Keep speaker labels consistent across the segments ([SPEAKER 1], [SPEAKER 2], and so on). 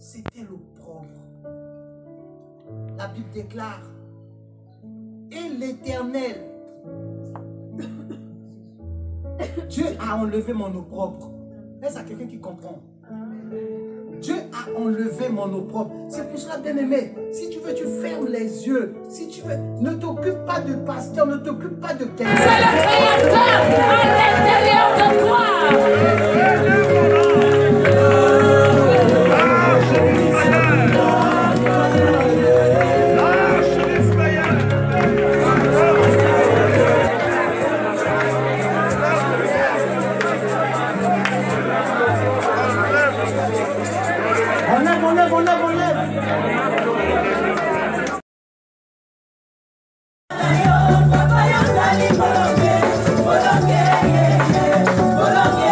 [SPEAKER 1] c'était l'opprobre. La Bible déclare, et l'Éternel, Dieu a enlevé mon opprobre. Est-ce à quelqu'un qui comprend? Dieu a enlevé mon opprobre. C'est pour cela, bien-aimé, si tu veux, tu fermes les yeux. Si tu veux, ne t'occupe pas de pasteur, ne t'occupe pas de quelqu'un.
[SPEAKER 2] C'est le Créateur à l'intérieur de toi.
[SPEAKER 1] On lève.
[SPEAKER 3] Bolongue,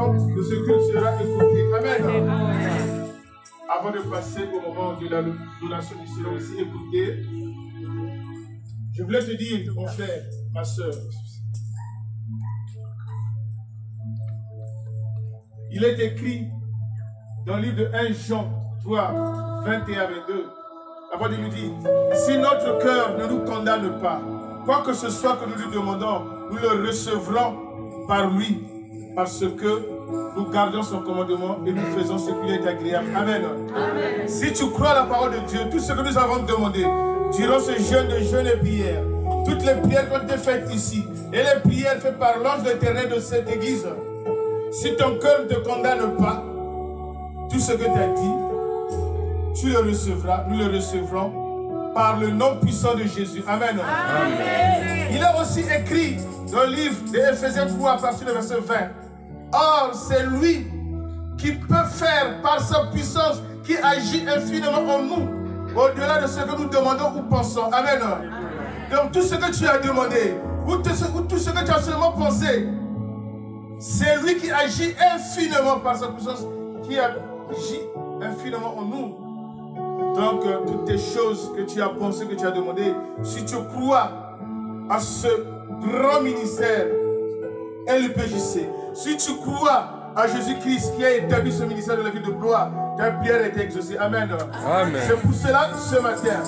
[SPEAKER 3] De ce culte sera écouté. Amen. Avant de passer au moment de la donation du Seigneur aussi écouté, je voulais te dire, mon frère, ma soeur, il est écrit dans le livre de 1 Jean 3, 21-22, avant de lui dire, si notre cœur ne nous condamne pas, quoi que ce soit que nous lui demandons, nous le recevrons par lui, parce que nous gardons son commandement et nous faisons ce qui est agréable. Amen. Amen. Si tu crois à la parole de Dieu, tout ce que nous avons demandé durant ce jeûne de jeûne et prière, toutes les prières qui ont été faites ici, et les prières faites par l'ange de l'Éternel de cette église, si ton cœur ne te condamne pas, tout ce que tu as dit, tu le recevras, nous le recevrons par le nom puissant de Jésus. Amen. Amen. Il est aussi écrit dans le livre d'Éphésiens 3 à partir du verset 20. Or, c'est lui qui peut faire par sa puissance, qui agit infiniment en nous, au-delà de ce que nous demandons ou pensons. Amen. Donc, tout ce que tu as demandé, ou tout ce que tu as seulement pensé, c'est lui qui agit infiniment par sa puissance, qui agit infiniment en nous. Donc, toutes les choses que tu as pensées, que tu as demandées, si tu crois à ce grand ministère, LPJC, si tu crois à Jésus-Christ qui a établi ce ministère de la vie de gloire, ta prière est exaucée. Amen. Amen. C'est pour cela que ce matin,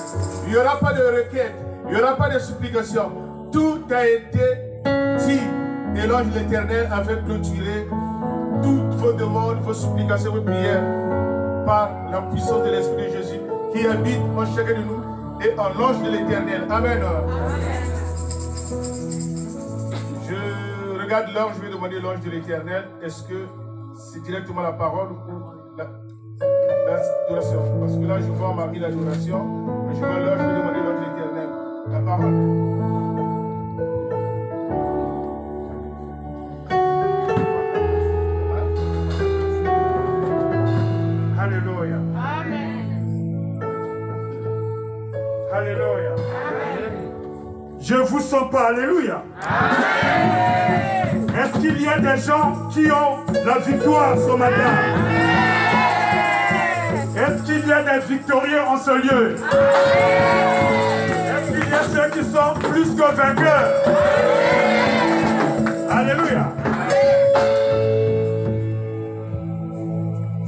[SPEAKER 3] il n'y aura pas de requête, il n'y aura pas de supplication. Tout a été dit. Et l'ange de l'Éternel avait clôturé toutes vos demandes, vos supplications, vos prières par la puissance de l'Esprit de Jésus qui habite en chacun de nous et en l'ange de l'Éternel. Amen. Je regarde l'ange, je vais demander l'ange de l'Éternel, est-ce que c'est directement la parole ou l'adoration? Parce que là, je vois ma vie l'adoration, mais je vois l'ange, je vais demander l'ange de l'Éternel. La parole. Alléluia. Amen. Alléluia. Amen. Je vous sens pas. Alléluia. Amen. Est-ce qu'il y a des gens qui ont la victoire ce matin? Est-ce qu'il y a des victorieux en ce lieu? Est-ce qu'il y a ceux qui sont plus que vainqueurs? Alléluia.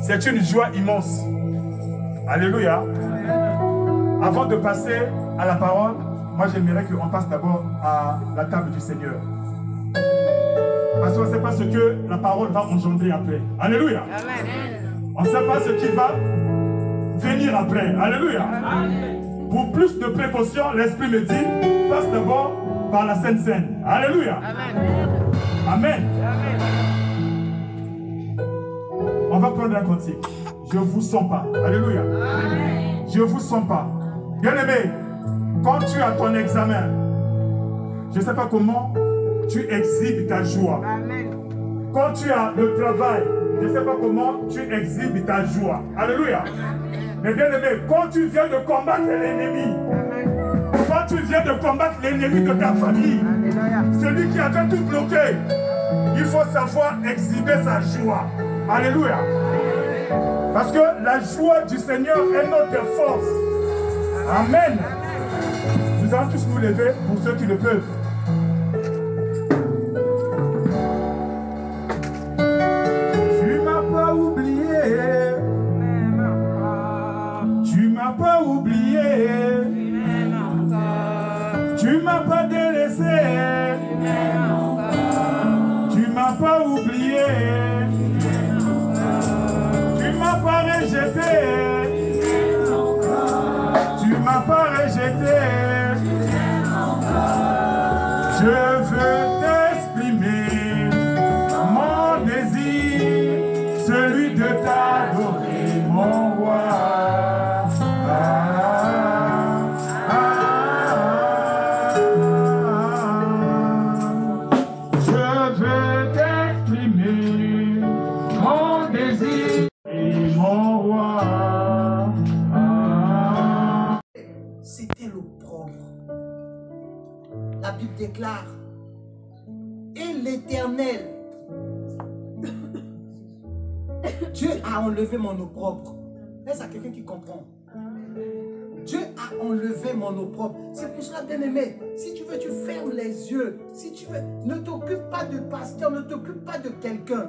[SPEAKER 3] C'est une joie immense. Alléluia. Avant de passer à la parole, moi j'aimerais qu'on passe d'abord à la table du Seigneur. Parce qu'on ne sait pas ce que la parole va engendrer après. Alléluia. On ne sait pas ce qui va venir après. Alléluia. Pour plus de précaution, l'Esprit me dit, passe d'abord par la Sainte Seine. Alléluia. Amen. On va prendre un cantique. Je ne vous sens pas. Alléluia. Je ne vous sens pas. Bien-aimé, quand tu as ton examen, je ne sais pas comment tu exhibes ta joie. Quand tu as le travail, je ne sais pas comment tu exhibes ta joie. Alléluia. Mais bien-aimé, quand tu viens de combattre l'ennemi, quand tu viens de combattre l'ennemi de ta famille, celui qui avait tout bloqué, il faut savoir exhiber sa joie. Alléluia. Parce que la joie du Seigneur est notre force. Amen. Nous allons tous nous lever pour ceux qui le peuvent.
[SPEAKER 1] déclare, et l'Éternel, Dieu a enlevé mon opprobre. Est-ce qu'il y a quelqu'un qui comprend? Dieu a enlevé mon opprobre. C'est pour cela, bien-aimé, si tu veux, tu fermes les yeux. Si tu veux, ne t'occupe pas de pasteur, ne t'occupe pas de quelqu'un.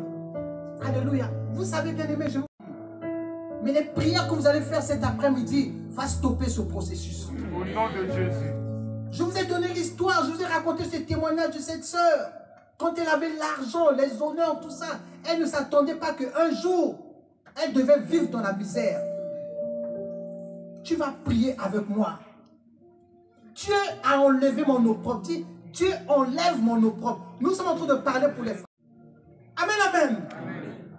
[SPEAKER 1] Alléluia. Vous savez, bien-aimé, mais les prières que vous allez faire cet après-midi va stopper ce processus.
[SPEAKER 3] Au nom de Jésus.
[SPEAKER 1] Je vous ai donné l'histoire, je vous ai raconté ce témoignage de cette sœur. Quand elle avait l'argent, les honneurs, tout ça, elle ne s'attendait pas qu'un jour, elle devait vivre dans la misère. Tu vas prier avec moi. Dieu a enlevé mon opprobre. Dis, Dieu enlève mon opprobre. Nous sommes en train de parler pour les femmes. Amen, amen.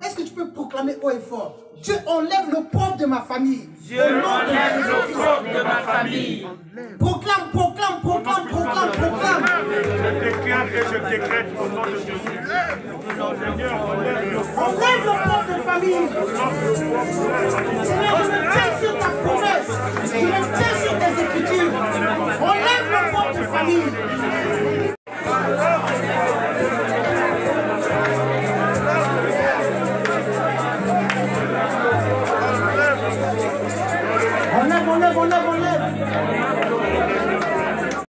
[SPEAKER 1] Est-ce que tu peux proclamer haut et fort? Dieu enlève l'opprobre de ma famille.
[SPEAKER 4] Dieu enlève l'opprobre de ma famille.
[SPEAKER 1] Proclame, proclame, proclame, proclame, proclame.
[SPEAKER 3] Je déclare et je décrète au nom de Jésus. Seigneur, enlève l'opprobre.
[SPEAKER 1] Enlève l'opprobre de famille. Seigneur, je me tiens sur ta promesse. Je me tiens sur tes écritures. Enlève l'opprobre de famille. Enlève.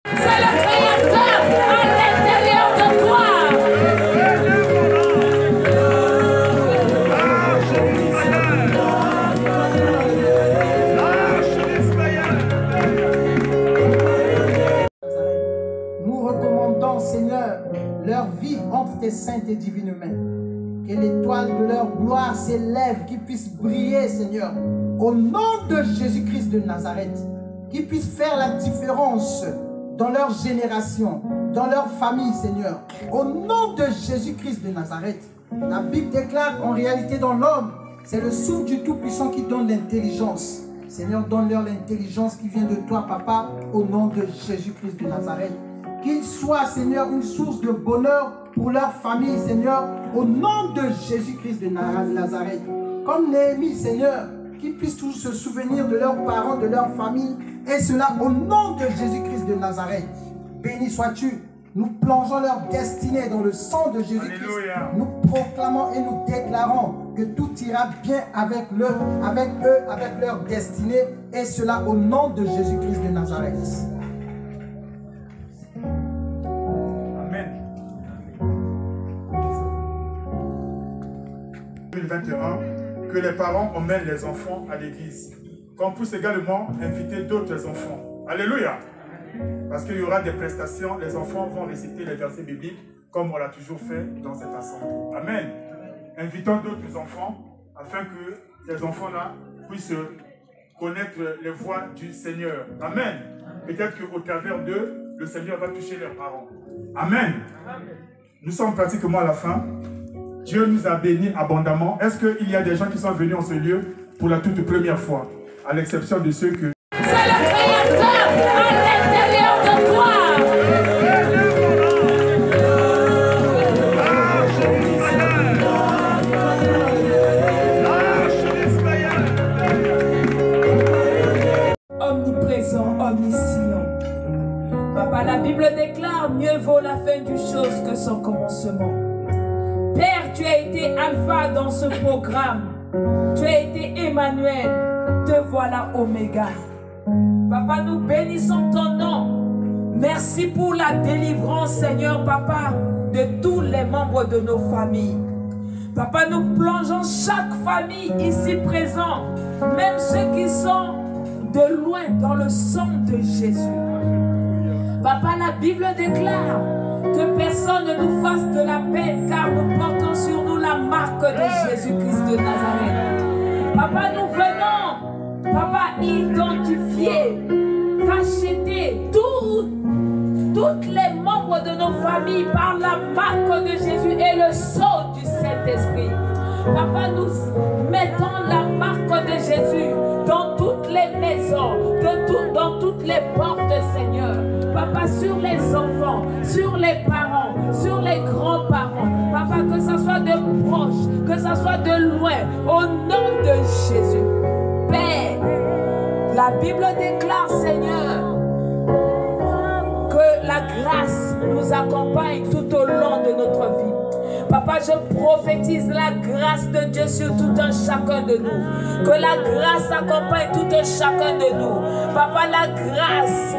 [SPEAKER 2] C'est le Créateur à l'intérieur de toi.
[SPEAKER 1] Nous recommandons, Seigneur, leur vie entre tes saintes et divines mains. Que l'étoile de leur gloire s'élève, qu'ils puissent briller, Seigneur, au nom de Jésus-Christ de Nazareth, qu'ils puissent faire la différence dans leur génération, dans leur famille, Seigneur. Au nom de Jésus-Christ de Nazareth, la Bible déclare en réalité dans l'homme, c'est le souffle du Tout-Puissant qui donne l'intelligence. Seigneur, donne-leur l'intelligence qui vient de toi, Papa, au nom de Jésus-Christ de Nazareth. Qu'il soit, Seigneur, une source de bonheur pour leur famille, Seigneur, au nom de Jésus-Christ de Nazareth. Comme Néhémie, Seigneur, qu'ils puissent tous se souvenir de leurs parents, de leur famille, et cela au nom de Jésus-Christ de Nazareth. Béni sois-tu. Nous plongeons leur destinée dans le sang de Jésus-Christ. Nous proclamons et nous déclarons que tout ira bien avec eux, avec leur destinée, et cela au nom de Jésus-Christ de Nazareth.
[SPEAKER 3] Amen. 2021, que les parents emmènent les enfants à l'église. Qu'on puisse également inviter d'autres enfants. Alléluia. Parce qu'il y aura des prestations, les enfants vont réciter les versets bibliques comme on l'a toujours fait dans cette assemblée. Amen. Invitons d'autres enfants afin que ces enfants-là puissent connaître les voies du Seigneur. Amen. Peut-être qu'au travers d'eux, le Seigneur va toucher leurs parents. Amen. Nous sommes pratiquement à la fin. Dieu nous a bénis abondamment. Est-ce qu'il y a des gens qui sont venus en ce lieu pour la toute première fois, à l'exception de ceux que...
[SPEAKER 2] C'est le Créateur à l'intérieur de toi.
[SPEAKER 5] Omniprésent, omniscient. Papa, la Bible déclare, mieux vaut la fin d'une chose que son commencement. Père, tu as été alpha dans ce programme. Tu as été Emmanuel. Te voilà Oméga. Papa, nous bénissons ton nom. Merci pour la délivrance, Seigneur, Papa, de tous les membres de nos familles. Papa, nous plongeons chaque famille ici présent, même ceux qui sont de loin, dans le sang de Jésus. Papa, la Bible déclare que personne ne nous fasse de la peine, car nous portons sur nous la marque de Jésus-Christ de Nazareth. Papa, nous venons, Papa, identifier, cacheter toutes les membres de nos familles par la marque de Jésus et le sceau du Saint-Esprit. Papa, nous mettons la marque de Jésus dans toutes les maisons, dans toutes les portes, Seigneur. Papa, sur les enfants, sur les parents, sur les grands-parents. Papa, que ce soit de proches, que ce soit de loin, au nom de Jésus. Père, la Bible déclare, Seigneur, que la grâce nous nous accompagne tout au long de notre vie. Papa, je prophétise la grâce de Dieu sur tout un chacun de nous. Que la grâce accompagne tout un chacun de nous. Papa, la grâce,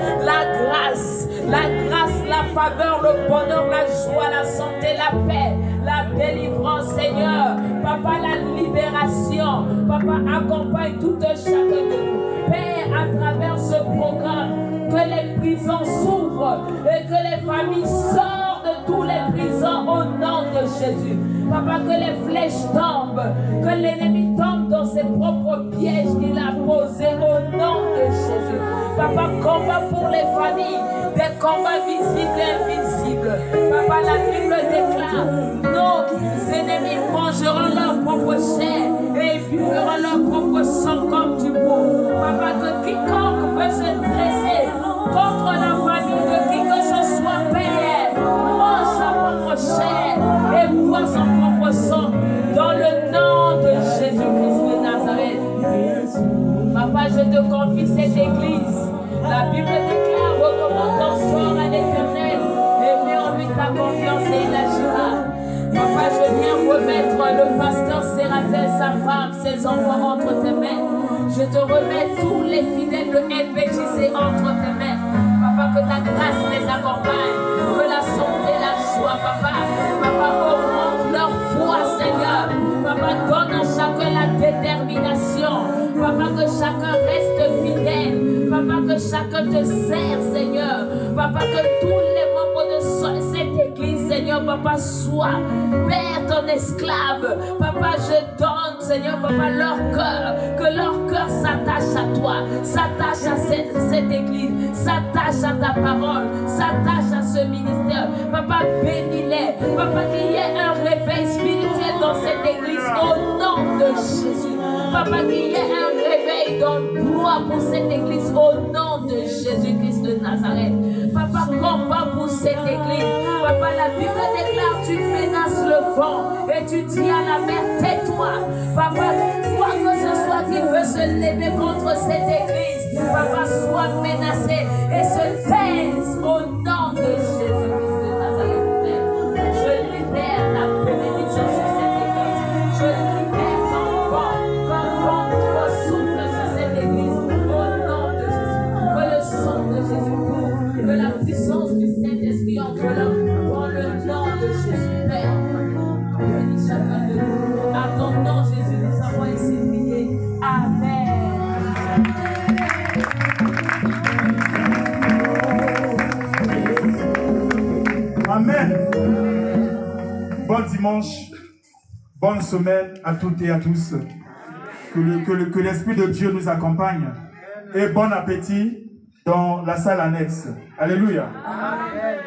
[SPEAKER 5] la faveur, le bonheur, la joie, la santé, la paix, la délivrance, Seigneur. Papa, la libération. Papa, accompagne tout un chacun de nous. Père, à travers ce programme, que les prisons s'ouvrent et que les familles sortent de tous les prisons au nom de Jésus. Papa, que les flèches tombent, que l'ennemi tombe dans ses propres pièges qu'il a posés au nom de Jésus. Papa, combat pour les familles, des combats visibles et invisibles. Papa, la Bible déclare, nos ennemis mangeront leur propre chair et ils bueront leur propre sang comme du beau. Papa, que quiconque veut se dresser contre la famille de qui que ce soit, Père, mange sa propre chair et boit son propre sang dans le nom de Jésus-Christ de Nazareth. Papa, je te confie cette église. La Bible déclare, recommande ton sort à l'Éternel et mets en lui ta confiance et il agira. Papa, je viens remettre le pasteur Séraphin, sa femme, ses enfants entre tes mains. Je te remets tous les fidèles de LBJC entre tes mains. Papa, que ta grâce les accompagne, que la santé, la joie, papa. Papa, augmente leur foi, Seigneur. Papa, donne à chacun la détermination. Papa, que chacun reste fidèle. Papa, que chacun te sert, Seigneur. Papa, que tous les membres de cette église, Seigneur, Papa, soient, Père, ton esclave. Papa, je donne, Seigneur, Papa, leur cœur. Que leur cœur s'attache à toi, s'attache à cette église, s'attache à ta parole, s'attache à ce ministère. Papa, bénis-les. Papa, qu'il y ait un réveil spirituel dans cette église au nom de Jésus. Papa, qu'il y ait un réveil d'emploi pour cette église au nom de Jésus-Christ de Nazareth. Papa, combat pour cette église. Papa, la Bible déclare, tu menaces le vent et tu dis à la mer, tais-toi. Papa, quoi que ce soit qui veut se lever contre cette église, Papa, soit menacé et se taise au nom de Jésus-Christ de Nazareth. Je libère la bénédiction sur cette église. Je libère ton vent souffle sur cette église au nom de Jésus. Que le sang de Jésus couvre, que la puissance du Saint-Esprit enveloppe dans le nom de Jésus. Père, bénis chacun de nous. À ton nom, Jésus, nous avons ici prié. Amen.
[SPEAKER 3] Amen. Bon dimanche, bonne semaine à toutes et à tous. Que l'Esprit de Dieu nous accompagne. Et bon appétit dans la salle annexe. Alléluia. Amen.